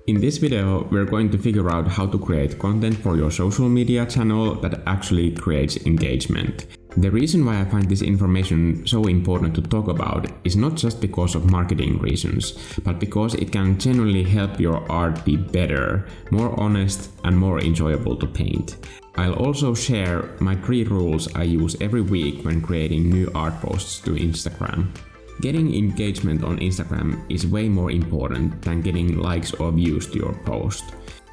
In this video, we're going to figure out how to create content for your social media channel that actually creates engagement. The reason why I find this information so important to talk about is not just because of marketing reasons, but because it can genuinely help your art be better, more honest, and more enjoyable to paint. I'll also share my 3 rules I use every week when creating new art posts to Instagram. Getting engagement on Instagram is way more important than getting likes or views to your post.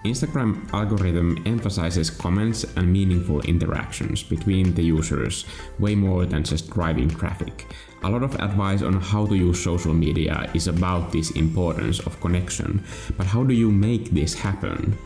Instagram algorithm emphasizes comments and meaningful interactions between the users way more than just driving traffic. A lot of advice on how to use social media is about this importance of connection, but how do you make this happen?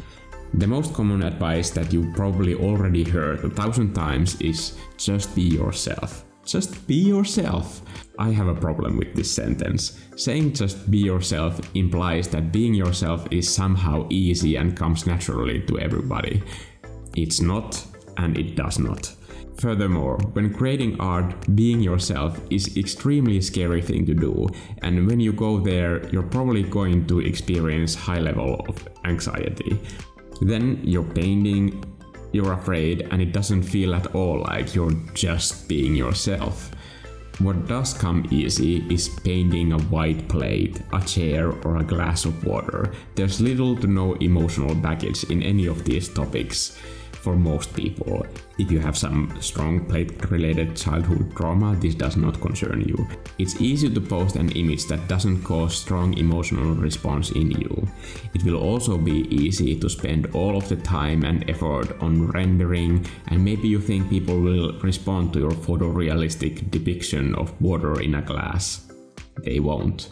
The most common advice that you probably already heard 1,000 times is just be yourself. Just be yourself. I have a problem with this sentence. Saying just be yourself implies that being yourself is somehow easy and comes naturally to everybody. It's not, and it does not. Furthermore, when creating art, being yourself is extremely scary thing to do, and when you go there, you're probably going to experience high level of anxiety. Then you're painting, you're afraid, and it doesn't feel at all like you're just being yourself. What does come easy is painting a white plate, a chair, or a glass of water. There's little to no emotional baggage in any of these topics for most people. If you have some strong plate-related childhood trauma, this does not concern you. It's easy to post an image that doesn't cause strong emotional response in you. It will also be easy to spend all of the time and effort on rendering, and maybe you think people will respond to your photorealistic depiction of water in a glass. They won't.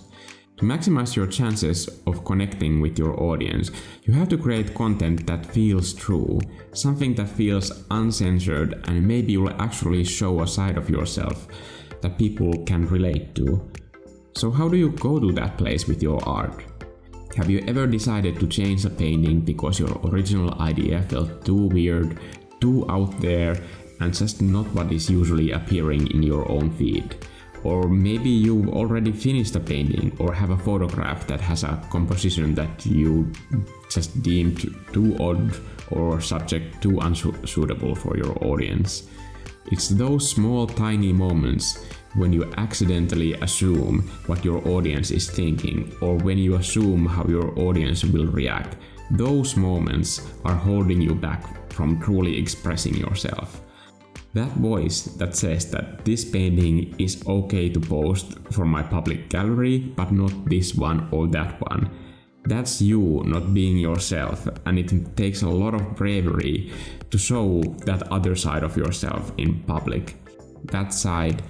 To maximize your chances of connecting with your audience, you have to create content that feels true, something that feels uncensored, and maybe will actually show a side of yourself that people can relate to. So how do you go to that place with your art? Have you ever decided to change a painting because your original idea felt too weird, too out there, and just not what is usually appearing in your own feed? Or maybe you've already finished a painting or have a photograph that has a composition that you just deemed too odd or subject too unsuitable for your audience. It's those small tiny moments when you accidentally assume what your audience is thinking, or when you assume how your audience will react. Those moments are holding you back from truly expressing yourself. That voice that says that this painting is okay to post for my public gallery, but not this one or that one. That's you not being yourself, and it takes a lot of bravery to show that other side of yourself in public. That side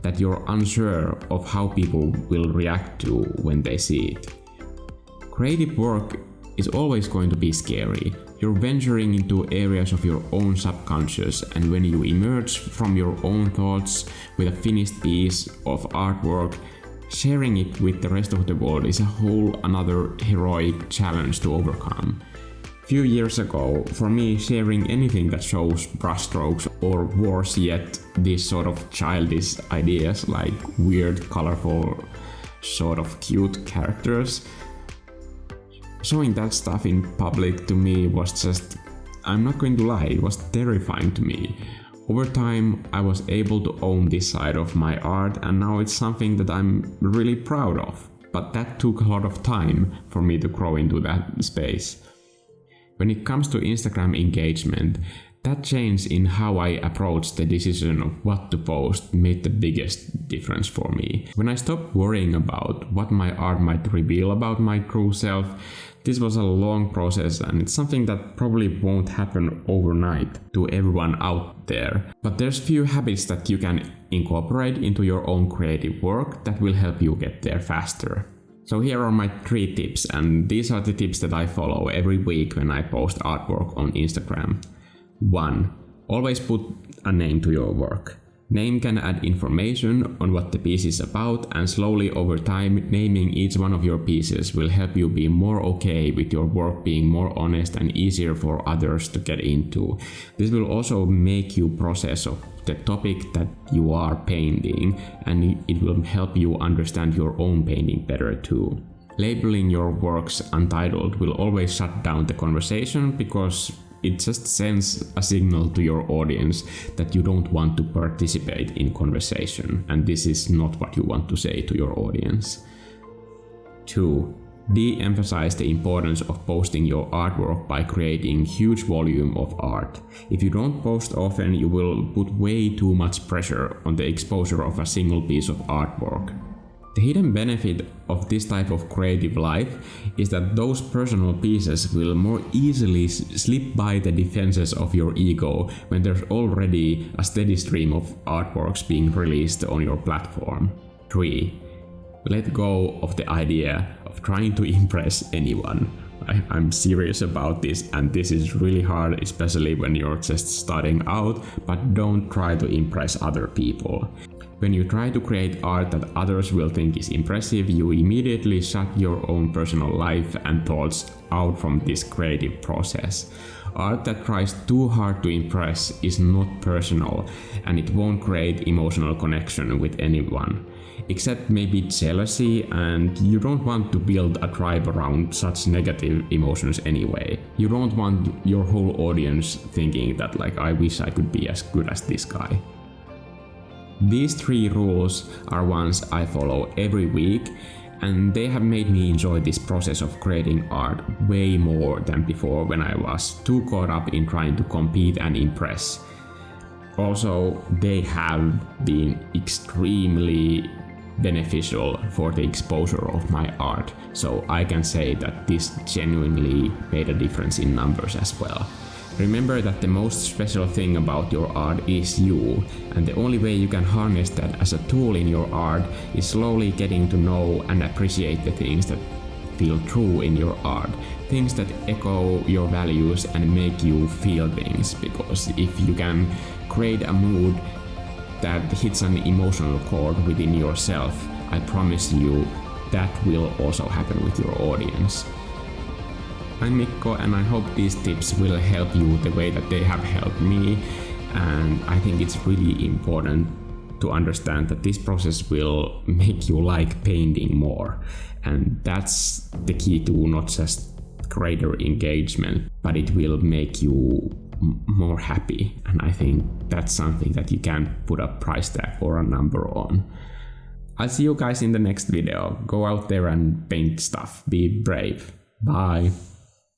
that you're unsure of how people will react to when they see it. Creative work is always going to be scary. You're venturing into areas of your own subconscious, and when you emerge from your own thoughts with a finished piece of artwork, sharing it with the rest of the world is a whole another heroic challenge to overcome. A few years ago, for me, sharing anything that shows brushstrokes or worse yet, these sort of childish ideas like weird, colorful, sort of cute characters, showing that stuff in public to me was just, I'm not going to lie, it was terrifying to me. Over time, I was able to own this side of my art, and now it's something that I'm really proud of. But that took a lot of time for me to grow into that space. When it comes to Instagram engagement, that change in how I approach the decision of what to post made the biggest difference for me. When I stopped worrying about what my art might reveal about my true self, this was a long process, and it's something that probably won't happen overnight to everyone out there. But there's few habits that you can incorporate into your own creative work that will help you get there faster. So here are my 3 tips, and these are the tips that I follow every week when I post artwork on Instagram. 1. Always put a name to your work. Name can add information on what the piece is about, and slowly over time, naming each one of your pieces will help you be more okay with your work being more honest and easier for others to get into. This will also make you process of the topic that you are painting, and it will help you understand your own painting better too. Labeling your works untitled will always shut down the conversation because it just sends a signal to your audience that you don't want to participate in conversation, and this is not what you want to say to your audience. 2. De-emphasize the importance of posting your artwork by creating huge volume of art. If you don't post often, you will put way too much pressure on the exposure of a single piece of artwork. The hidden benefit of this type of creative life is that those personal pieces will more easily slip by the defenses of your ego when there's already a steady stream of artworks being released on your platform. 3. Let go of the idea of trying to impress anyone. I'm serious about this, and this is really hard, especially when you're just starting out, but don't try to impress other people. When you try to create art that others will think is impressive, you immediately shut your own personal life and thoughts out from this creative process. Art that tries too hard to impress is not personal, and it won't create emotional connection with anyone, except maybe jealousy, and you don't want to build a tribe around such negative emotions anyway. You don't want your whole audience thinking that like, I wish I could be as good as this guy. These 3 rules are ones I follow every week, and they have made me enjoy this process of creating art way more than before when I was too caught up in trying to compete and impress. Also, they have been extremely beneficial for the exposure of my art, so I can say that this genuinely made a difference in numbers as well. Remember that the most special thing about your art is you, and the only way you can harness that as a tool in your art is slowly getting to know and appreciate the things that feel true in your art, things that echo your values and make you feel things, because if you can create a mood that hits an emotional chord within yourself, I promise you that will also happen with your audience. I'm Mikko, and I hope these tips will help you the way that they have helped me, and I think it's really important to understand that this process will make you like painting more, and that's the key to not just greater engagement, but it will make you more happy, and I think that's something that you can't put a price tag or a number on. I'll see you guys in the next video. Go out there and paint stuff. Be brave. Bye.